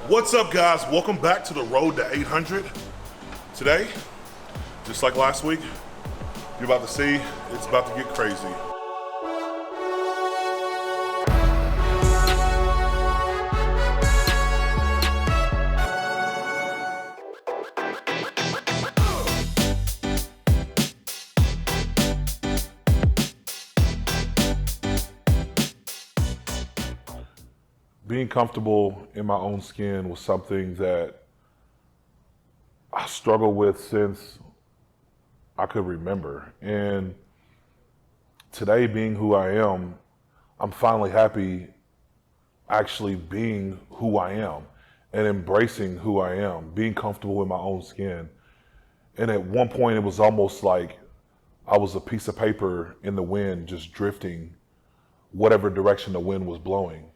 What's up, guys? Welcome back to the road to 800. Today, just like last week, you're about to see, it's about to get crazy. Being comfortable in my own skin was something that I struggled with since I could remember. And today, being who I am, I'm finally happy actually being who I am and embracing who I am, being comfortable in my own skin. And at one point, it was almost like I was a piece of paper in the wind, just drifting whatever direction the wind was blowing.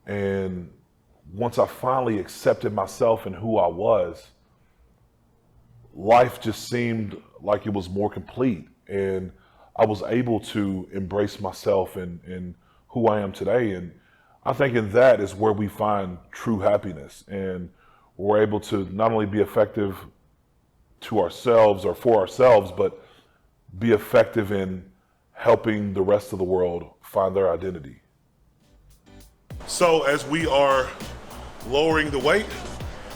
And once I finally accepted myself and who I was, life just seemed like it was more complete. And I was able to embrace myself and who I am today. And I think in that is where we find true happiness. And we're able to not only be effective to ourselves or for ourselves, but be effective in helping the rest of the world find their identity. So as we are lowering the weight,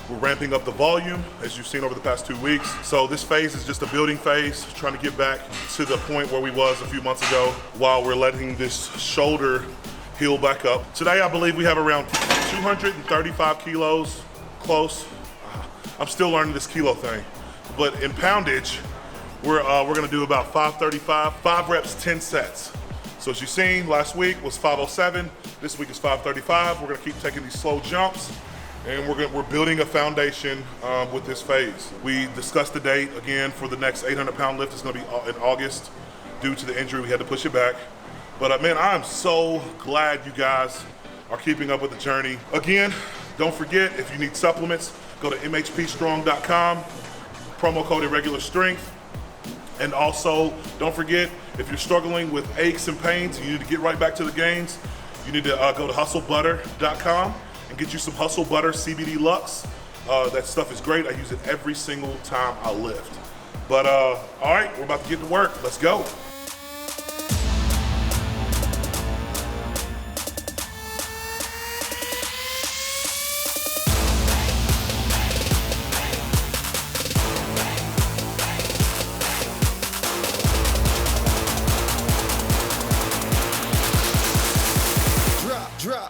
we're ramping up the volume, as you've seen over the past 2 weeks. So this phase is just a building phase, trying to get back to the point where we was a few months ago while we're letting this shoulder heal back up. Today, I believe we have around 235 kilos, close. I'm still learning this kilo thing. But in poundage, we're gonna do about 535, 5 reps, 10 sets. So as you've seen, last week was 507. This week is 535. We're gonna keep taking these slow jumps, and we're building a foundation with this phase. We discussed the date again for the next 800-pound lift. It's gonna be in August. Due to the injury, we had to push it back. But man, I'm so glad you guys are keeping up with the journey. Again, don't forget, if you need supplements, go to mhpstrong.com, promo code irregular strength. And also, don't forget, if you're struggling with aches and pains, and you need to get right back to the gains, you need to go to hustlebutter.com and get you some Hustle Butter CBD Lux. That stuff is great. I use it every single time I lift. But all right, we're about to get to work. Let's go.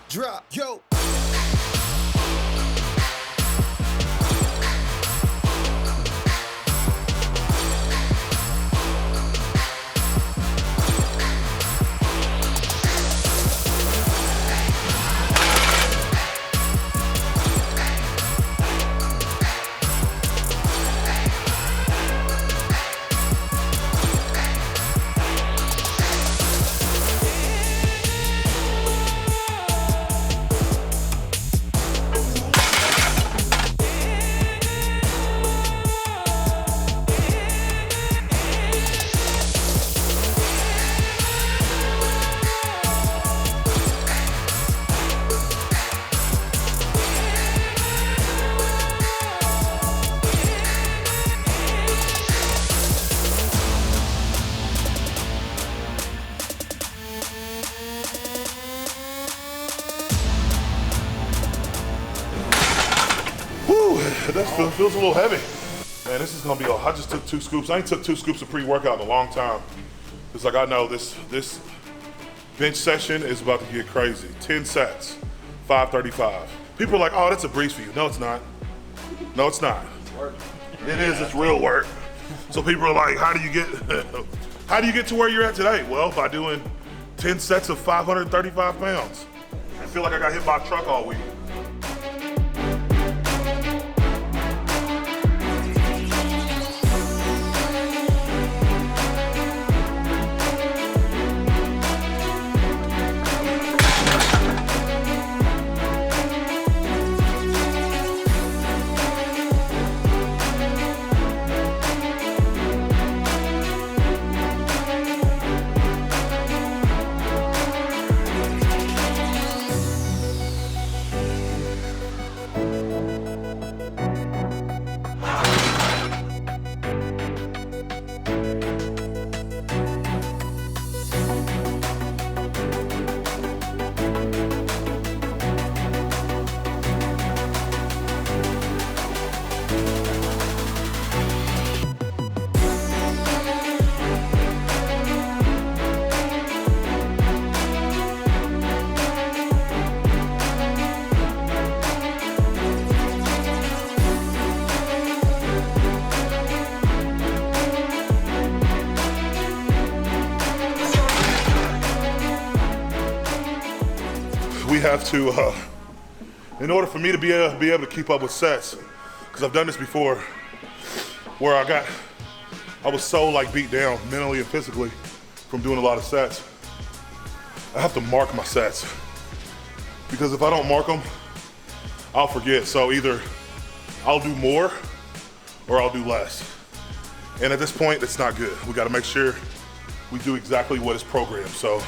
Drop, yo. That feels a little heavy. Man, this is gonna be, I just took 2 scoops. I ain't took 2 scoops of pre-workout in a long time. It's like, I know this bench session is about to get crazy. 10 sets, 535. People are like, oh, that's a breeze for you. No, it's not. No, it's not. It is, it's real work. So people are like, how do you get to where you're at today? Well, by doing 10 sets of 535 pounds. I feel like I got hit by a truck all week. have to, in order for me to be able to keep up with sets, because I've done this before, where I was so like beat down mentally and physically from doing a lot of sets. I have to mark my sets, because if I don't mark them, I'll forget. So either I'll do more or I'll do less. And at this point, it's not good. We gotta make sure we do exactly what is programmed. So.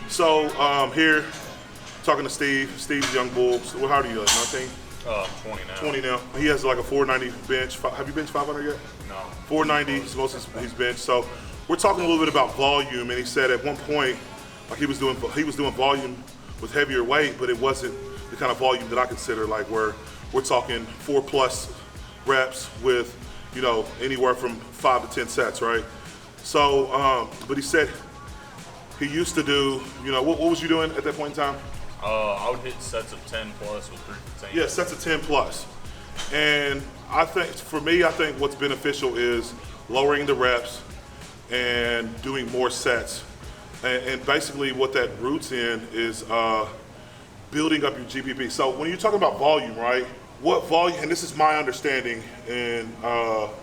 So here, talking to Steve. Steve's young bull. So how old are you? 19? 20 now. 20 now. He has like a 490 bench. Have you benched 500 yet? No. 490 is most he's benched. So we're talking a little bit about volume, and he said at one point, like he was doing volume with heavier weight, but it wasn't the kind of volume that I consider, like where we're talking 4+ reps with, you know, anywhere from 5 to 10 sets, right? So, but he said he used to do, you know, what was you doing at that point in time? I would hit sets of 10 plus with 315. Yeah, sets of 10 plus. And I think, for me, I think what's beneficial is lowering the reps and doing more sets. And basically what that roots in is building up your GPP. So when you're talking about volume, right? What volume, and this is my understanding, and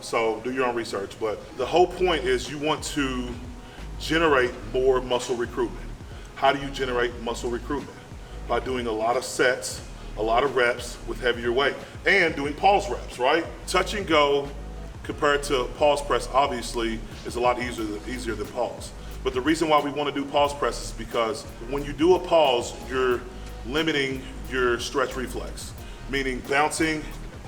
so do your own research, but the whole point is you want to generate more muscle recruitment. How do you generate muscle recruitment? By doing a lot of sets, a lot of reps with heavier weight, and doing pause reps, right? Touch and go compared to pause press obviously is a lot easier than pause. But the reason why we want to do pause press is because when you do a pause, you're limiting your stretch reflex, meaning bouncing,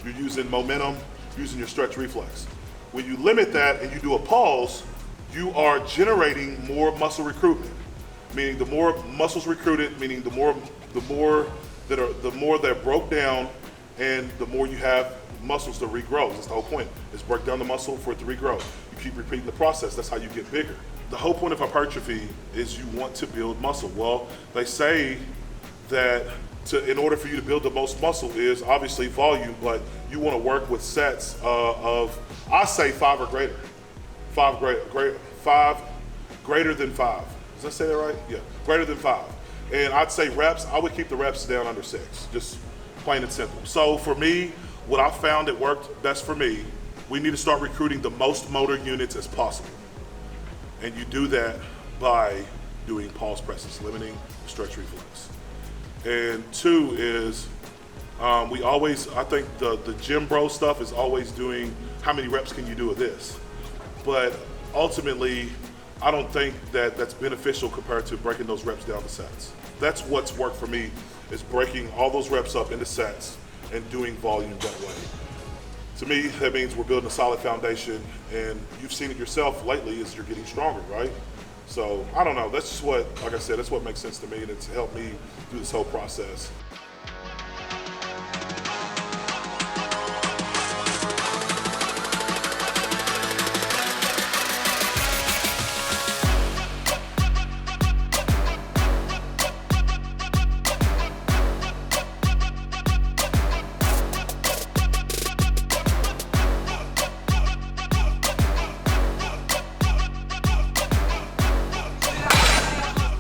you're using momentum, using your stretch reflex. When you limit that and you do a pause, you are generating more muscle recruitment, meaning the more muscles recruited, meaning the more that broke down, and the more you have muscles to regrow. That's the whole point, is break down the muscle for it to regrow. You keep repeating the process, that's how you get bigger. The whole point of hypertrophy is you want to build muscle. Well, they say that in order for you to build the most muscle is obviously volume, but you want to work with sets of, I say 5 or greater. 5 greater than 5. Does I say that right? Yeah, greater than 5. And I'd say reps, I would keep the reps down under 6, just plain and simple. So for me, what I found that worked best for me, we need to start recruiting the most motor units as possible. And you do that by doing pause presses, limiting the stretch reflex. And 2 is, I think the gym bro stuff is always doing how many reps can you do of this. But ultimately, I don't think that that's beneficial compared to breaking those reps down to sets. That's what's worked for me, is breaking all those reps up into sets and doing volume that way. To me, that means we're building a solid foundation, and you've seen it yourself lately as you're getting stronger, right? So I don't know, that's just what, like I said, that's what makes sense to me, and it's helped me through this whole process.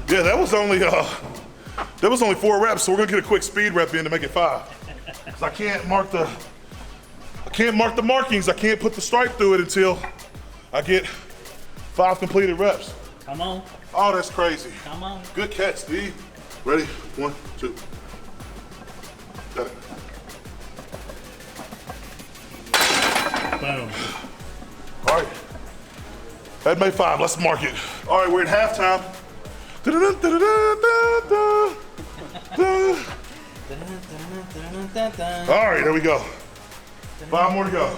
Yeah, that was only 4 reps, so we're gonna get a quick speed rep in to make it 5. Cause I can't mark the markings. I can't put the stripe through it until I get 5 completed reps. Come on. Oh, that's crazy. Come on. Good catch, Steve. Ready? 1, 2. Got it. Boom. All right. That made 5. Let's mark it. All right, we're at halftime. All right, there we go. 5 more to go.